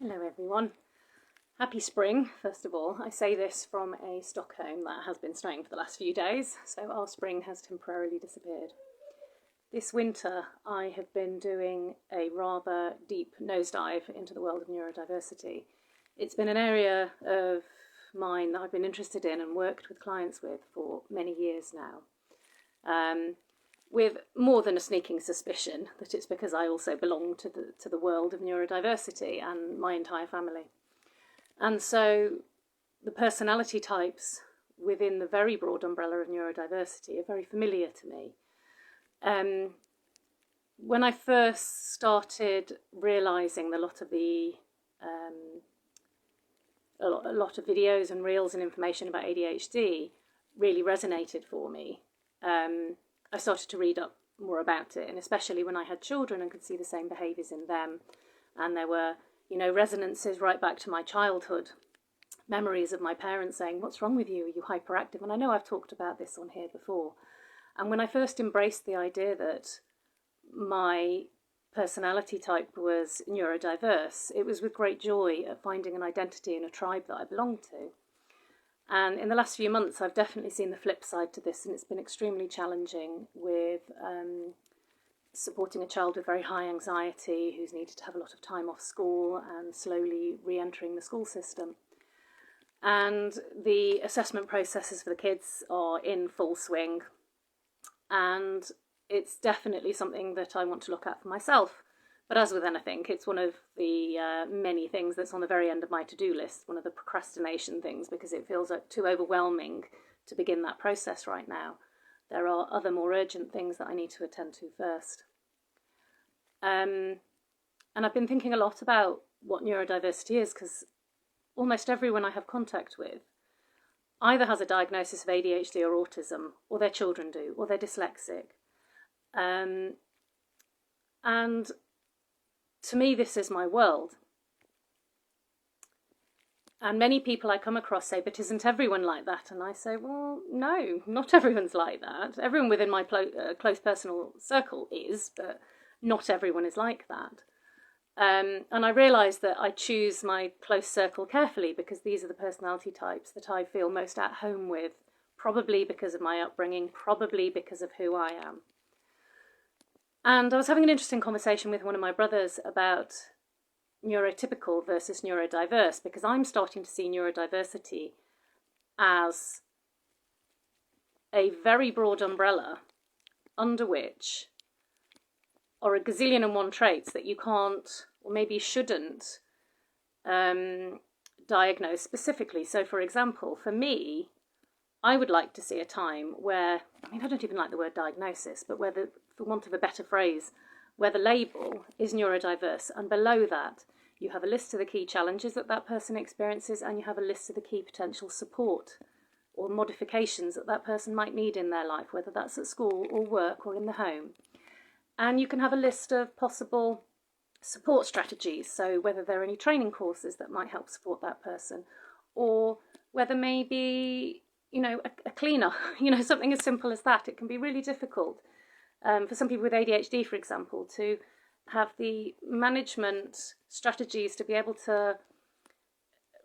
Hello everyone. Happy spring, first of all. I say this from a Stockholm that has been snowing for the last few days, so our spring has temporarily disappeared. This winter I have been doing a rather deep nosedive into the world of neurodiversity. It's been an area of mine that I've been interested in and worked with clients with for many years now. With more than a sneaking suspicion that it's because I also belong to the world of neurodiversity and my entire family. And so the personality types within the very broad umbrella of neurodiversity are very familiar to me. When I first started realising a lot of videos and reels and information about ADHD really resonated for me, I started to read up more about it, and especially when I had children and could see the same behaviours in them. And there were, resonances right back to my childhood, memories of my parents saying, "What's wrong with you? Are you hyperactive?" And I know I've talked about this on here before. And when I first embraced the idea that my personality type was neurodiverse, it was with great joy at finding an identity in a tribe that I belonged to. And in the last few months, I've definitely seen the flip side to this, and it's been extremely challenging with supporting a child with very high anxiety who's needed to have a lot of time off school and slowly re-entering the school system. And the assessment processes for the kids are in full swing, and it's definitely something that I want to look at for myself. But as with anything, it's one of the many things that's on the very end of my to-do list, one of the procrastination things, because it feels like too overwhelming to begin that process right now. There are other more urgent things that I need to attend to first. And I've been thinking a lot about what neurodiversity is, because almost everyone I have contact with either has a diagnosis of ADHD or autism, or their children do, or they're dyslexic. And to me, this is my world. And many people I come across say, "But isn't everyone like that?" And I say, well, no, not everyone's like that. Everyone within my close personal circle is, but not everyone is like that. And I realise that I choose my close circle carefully because these are the personality types that I feel most at home with, probably because of my upbringing, probably because of who I am. And I was having an interesting conversation with one of my brothers about neurotypical versus neurodiverse, because I'm starting to see neurodiversity as a very broad umbrella under which are a gazillion and one traits that you can't, or maybe shouldn't, diagnose specifically. So, for example, for me, I would like to see a time where, I don't even like the word diagnosis, but where for want of a better phrase, where the label is neurodiverse, and below that you have a list of the key challenges that that person experiences, and you have a list of the key potential support or modifications that that person might need in their life, whether that's at school or work or in the home. And you can have a list of possible support strategies, so whether there are any training courses that might help support that person, or whether maybe a cleaner, something as simple as that. It can be really difficult for some people with ADHD, for example, to have the management strategies to be able to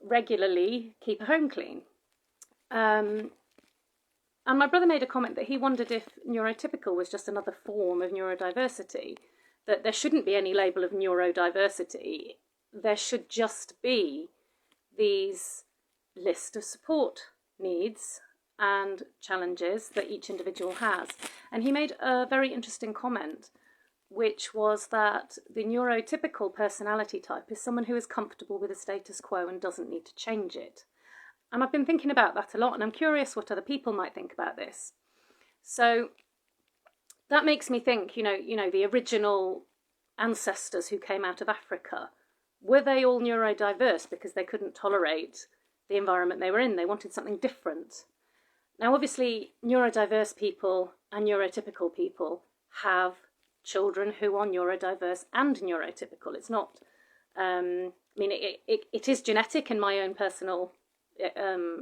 regularly keep a home clean. And my brother made a comment that he wondered if neurotypical was just another form of neurodiversity, that there shouldn't be any label of neurodiversity. There should just be these list of support needs and challenges that each individual has. And he made a very interesting comment, which was that the neurotypical personality type is someone who is comfortable with the status quo and doesn't need to change it. And I've been thinking about that a lot, and I'm curious what other people might think about this. So that makes me think, the original ancestors who came out of Africa, were they all neurodiverse because they couldn't tolerate the environment they were in? They wanted something different. Now, obviously, neurodiverse people and neurotypical people have children who are neurodiverse and neurotypical. It's not, it is genetic in my own personal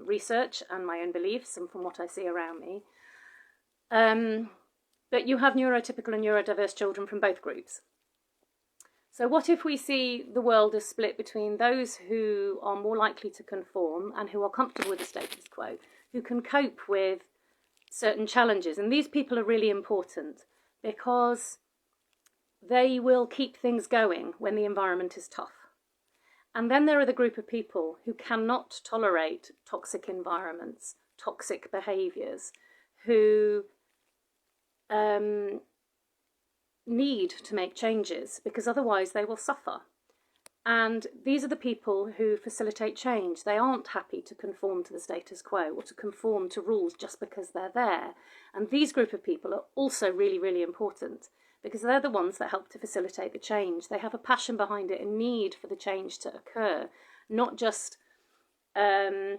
research and my own beliefs and from what I see around me. But you have neurotypical and neurodiverse children from both groups. So what if we see the world as split between those who are more likely to conform and who are comfortable with the status quo, who can cope with certain challenges? And these people are really important because they will keep things going when the environment is tough. And then there are the group of people who cannot tolerate toxic environments, toxic behaviours, who need to make changes because otherwise they will suffer. And these are the people who facilitate change. They aren't happy to conform to the status quo or to conform to rules just because they're there. And these group of people are also really, really important because they're the ones that help to facilitate the change. They have a passion behind it, a need for the change to occur, not just a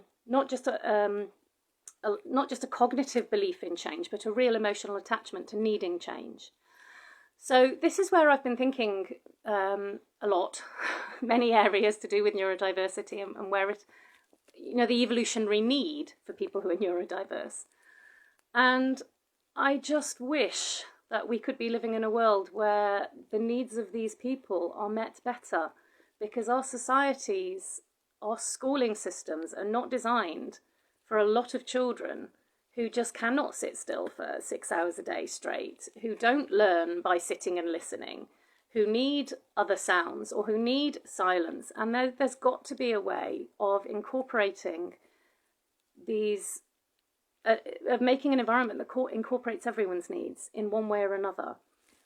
cognitive belief in change, but a real emotional attachment to needing change. So this is where I've been thinking a lot, many areas to do with neurodiversity and where it, the evolutionary need for people who are neurodiverse. And I just wish that we could be living in a world where the needs of these people are met better, because our societies, our schooling systems are not designed for a lot of children who just cannot sit still for 6 hours a day straight, who don't learn by sitting and listening, who need other sounds or who need silence. And there's got to be a way of incorporating these, of making an environment that incorporates everyone's needs in one way or another.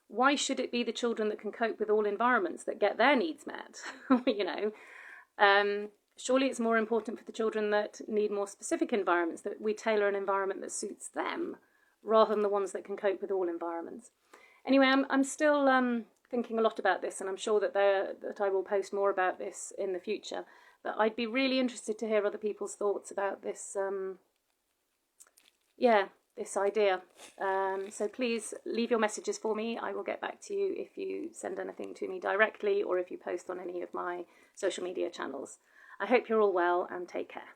Why should it be the children that can cope with all environments that get their needs met? Surely it's more important for the children that need more specific environments, that we tailor an environment that suits them rather than the ones that can cope with all environments. Anyway, I'm still thinking a lot about this, and I'm sure that I will post more about this in the future. But I'd be really interested to hear other people's thoughts about this, this idea. So please leave your messages for me. I will get back to you if you send anything to me directly or if you post on any of my social media channels. I hope you're all well and take care.